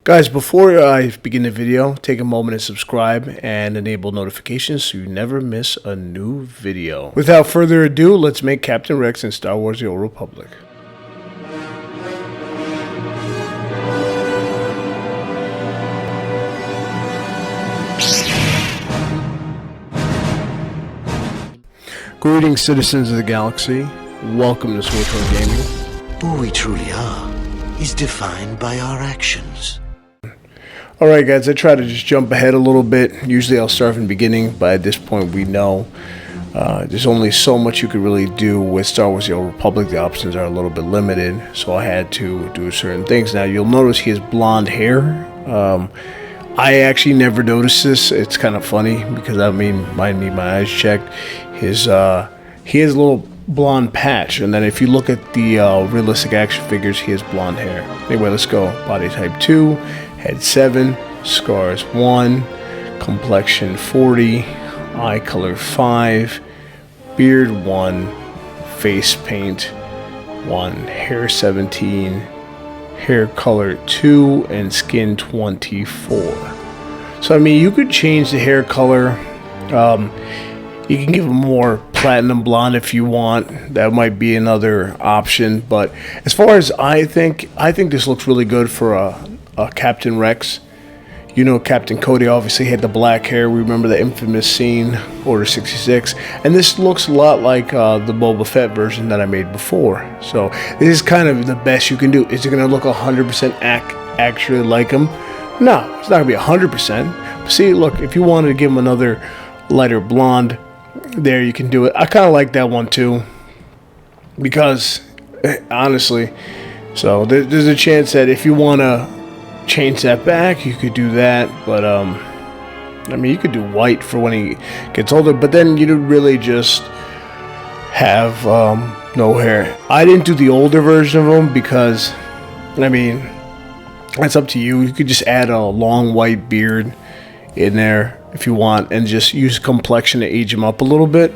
Guys, before I begin the video, take a moment and subscribe and enable notifications so you never miss a new video. Without further ado, let's make Captain Rex in Star Wars: The Old Republic. Greetings, citizens of the galaxy. Welcome to SWTOR Gaming. Who we truly are is defined by our actions. Alright guys, I try to just jump ahead a little bit. Usually I'll start from the beginning, but at this point we know there's only so much you could really do with Star Wars: The Old Republic. The options are a little bit limited, so I had to do certain things. Now you'll notice he has blonde hair. I actually never noticed this. It's kind of funny because might need my eyes checked. He has a little blonde patch, and then if you look at the realistic action figures, he has blonde hair. Anyway, let's go. Body type 2, head 7, scars 1, complexion 40, eye color 5, beard 1, face paint 1, hair 17, hair color 2, and skin 24. So you could change the hair color. You can give him more platinum blonde if you want. That might be another option. But as far as I think this looks really good for a Captain Rex. You know, Captain Cody obviously had the black hair. We remember the infamous scene, Order 66. And this looks a lot like the Boba Fett version that I made before. So this is kind of the best you can do. Is it going to look 100% actually like him? No, it's not going to be 100%. But see, look, if you wanted to give him another lighter blonde, there you can do it. I kind of like that one too, because honestly, so there's a chance that if you want to change that back, you could do that. But you could do white for when he gets older, but then you'd really just have no hair. I didn't do the older version of him because that's up to you. You could just add a long white beard in there if you want, and just use complexion to age him up a little bit.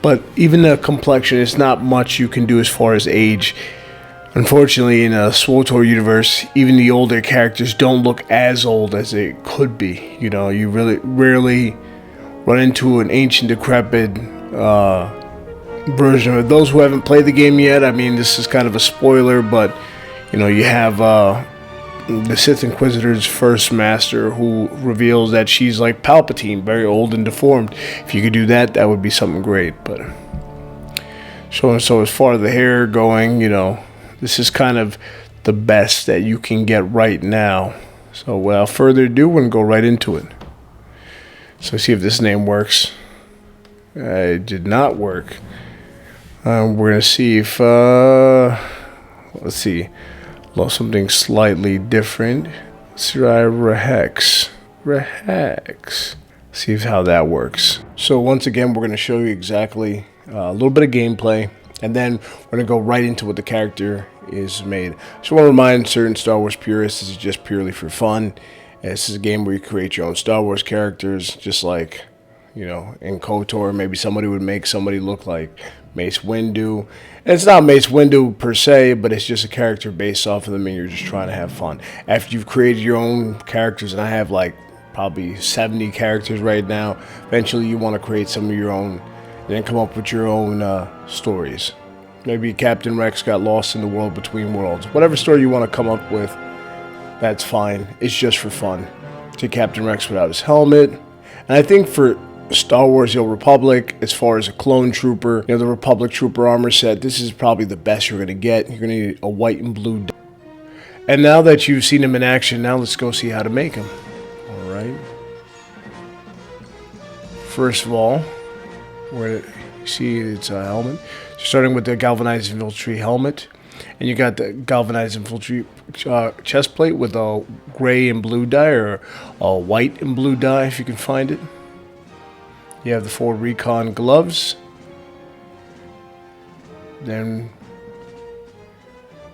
But even the complexion, it's not much you can do as far as age. Unfortunately, in a SWTOR universe, even the older characters don't look as old as they could be. You know, you really rarely run into an ancient, decrepit version of those who haven't played the game yet. This is kind of a spoiler, but you have the Sith Inquisitor's first master, who reveals that she's like Palpatine, very old and deformed. If you could do that, that would be something great. But so as far as the hair going, this is kind of the best that you can get right now. So without further ado, we're going to go right into it. So see if this name works. It did not work. We're going to see if let's see. Something slightly different. Let's try Rehex. See how that works. So once again, we're going to show you exactly a little bit of gameplay, and then we're going to go right into what the character is made. I just want to remind certain Star Wars purists, this is just purely for fun. This is a game where you create your own Star Wars characters, just like, in KOTOR, maybe somebody would make somebody look like Mace Windu. And it's not Mace Windu per se, but it's just a character based off of them, and you're just trying to have fun. After you've created your own characters, and I have like probably 70 characters right now, eventually you want to create some of your own, and then come up with your own stories. Maybe Captain Rex got lost in the world between worlds. Whatever story you want to come up with, that's fine. It's just for fun. See Captain Rex without his helmet. And I think for Star Wars: The Old Republic, as far as a clone trooper, the Republic Trooper armor set, this is probably the best you're going to get. You're going to need a white and blue. And now that you've seen him in action, now let's go see how to make him. Alright. First of all, you see it's a helmet. So starting with the Galvanized Infantry helmet. And you got the Galvanized Infantry chest plate with a gray and blue dye, or a white and blue dye if you can find it. You have the 4 recon gloves. Then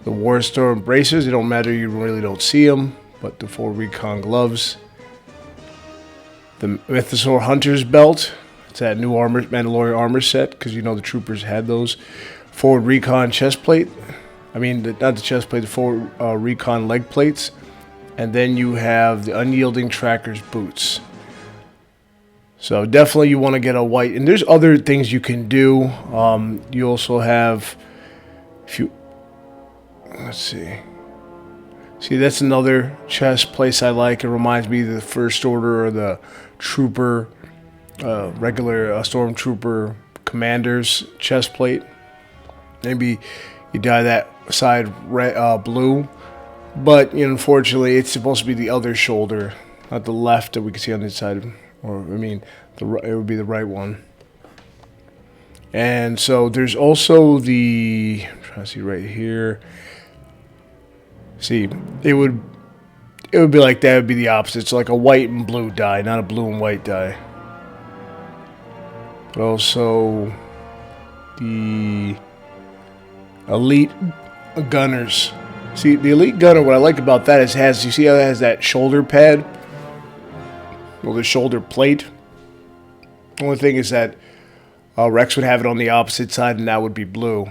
the Warstorm bracers. It don't matter, you really don't see them, but the 4 recon gloves. The Mythosaur Hunter's belt. It's that new Mandalorian armor set, because the troopers had those. 4 recon chest plate. Not the chest plate, the 4 recon leg plates. and then you have the unyielding tracker's boots. So definitely you want to get a white, and there's other things you can do. You also have, if you, let's see, that's another chest place I like. It reminds me of the First Order or the Trooper, regular Stormtrooper Commander's chest plate. Maybe you dye that side red, blue, but unfortunately it's supposed to be the other shoulder, not the left that we can see on this side. Or, I mean, it would be the right one. And so there's also the, I'm trying to see right here. See, it would be like that. It would be the opposite. It's like a white and blue dye, not a blue and white dye. But also the elite gunners. See, the elite gunner, what I like about that is you see how it has that shoulder pad? Well, the shoulder plate. The only thing is that Rex would have it on the opposite side, and that would be blue.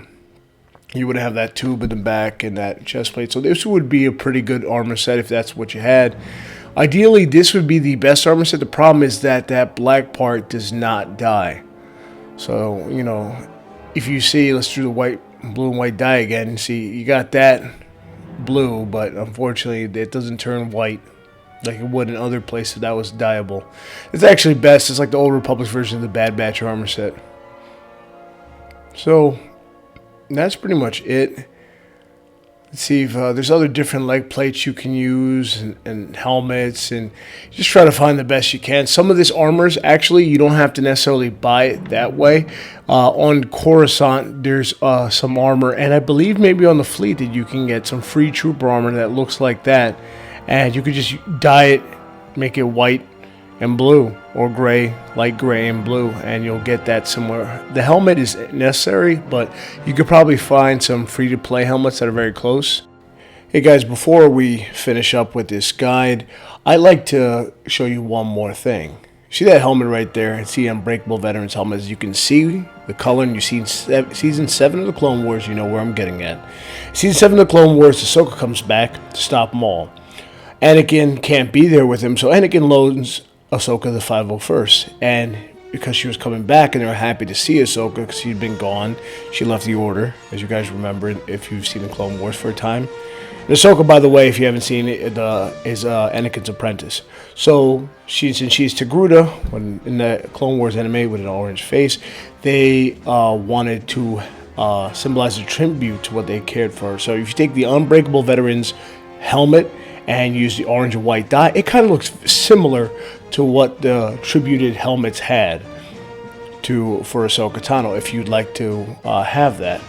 You would have that tube in the back and that chest plate. So this would be a pretty good armor set if that's what you had. Ideally, this would be the best armor set. The problem is that that black part does not dye. So, you know, if you see, let's do the blue and white dye again. See, you got that blue, but unfortunately, it doesn't turn white like it would in other places that was dyeable. It's actually best. It's like the Old Republic's version of the Bad Batch armor set. So that's pretty much it. Let's see if there's other different leg plates you can use and helmets, and just try to find the best you can. Some of this armors, actually, you don't have to necessarily buy it that way. On Coruscant, there's some armor, and I believe maybe on the fleet that you can get some free trooper armor that looks like that. And you could just dye it, make it white and blue, or gray, light gray and blue, and you'll get that similar. The helmet is necessary, but you could probably find some free-to-play helmets that are very close. Hey guys, before we finish up with this guide, I'd like to show you one more thing. See that helmet right there? It's the Unbreakable Veterans helmet. As you can see the color, and you see in Season 7 of the Clone Wars, you know where I'm getting at. Season 7 of the Clone Wars, Ahsoka comes back to stop them all. Anakin can't be there with him, so Anakin loans Ahsoka the 501st. And because she was coming back and they were happy to see Ahsoka because she'd been gone, she left the Order, as you guys remember if you've seen the Clone Wars for a time. And Ahsoka, by the way, if you haven't seen it, is Anakin's apprentice. So since she's Togruta, when in the Clone Wars anime with an orange face, they wanted to symbolize a tribute to what they cared for. So if you take the Unbreakable Veterans helmet and use the orange and white dye, it kind of looks similar to what the tributed helmets had for Ahsoka Tano, if you'd like to have that.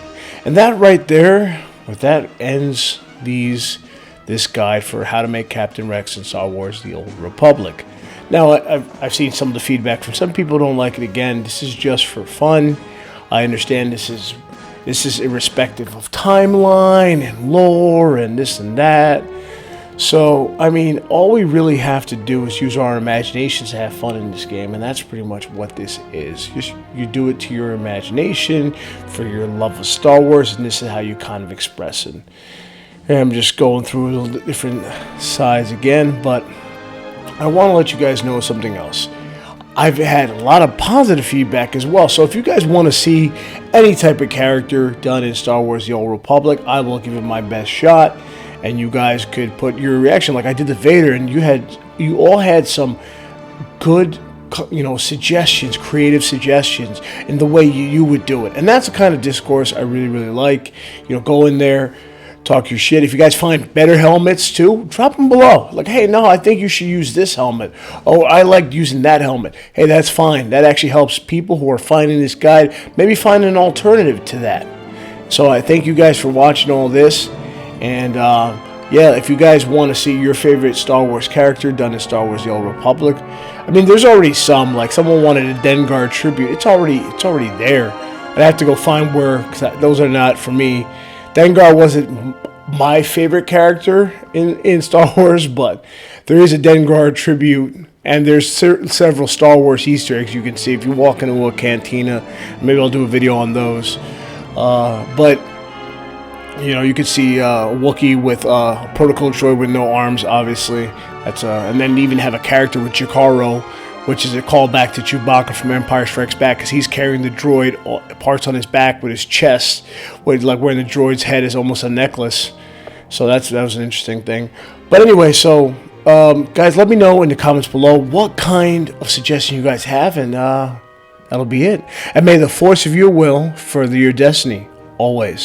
And that right there, with that ends this guide for how to make Captain Rex in Star Wars The Old Republic. Now, I've seen some of the feedback from some people who don't like it. Again, this is just for fun. I understand this is irrespective of timeline and lore and this and that. So, I mean, all we really have to do is use our imaginations to have fun in this game, and that's pretty much what this is. You do it to your imagination, for your love of Star Wars, and this is how you kind of express it. And I'm just going through the different sides again, but I want to let you guys know something else. I've had a lot of positive feedback as well, so if you guys want to see any type of character done in Star Wars The Old Republic, I will give it my best shot. And you guys could put your reaction, like I did the Vader, and you all had some good, suggestions, creative suggestions in the way you would do it. And that's the kind of discourse I really, really like. Go in there, talk your shit. If you guys find better helmets too, drop them below. Like, hey, no, I think you should use this helmet. Oh, I like using that helmet. Hey, that's fine. That actually helps people who are finding this guide maybe find an alternative to that. So I thank you guys for watching all this. And if you guys want to see your favorite Star Wars character done in Star Wars The Old Republic, I mean, there's already some. Like, someone wanted a Dengar tribute. It's already there. I'd have to go find where, because those are not for me. Dengar wasn't my favorite character in Star Wars, but there is a Dengar tribute, and there's several Star Wars Easter eggs you can see if you walk into a cantina. Maybe I'll do a video on those. But You know, you could see Wookiee with protocol droid with no arms, obviously. That's and then even have a character with Jakaro, which is a callback to Chewbacca from Empire Strikes Back, because he's carrying the droid parts on his back with his chest, with like wearing the droid's head is almost a necklace. So that was an interesting thing. But anyway, so guys, let me know in the comments below what kind of suggestion you guys have, and that'll be it. And may the force of your will further your destiny always.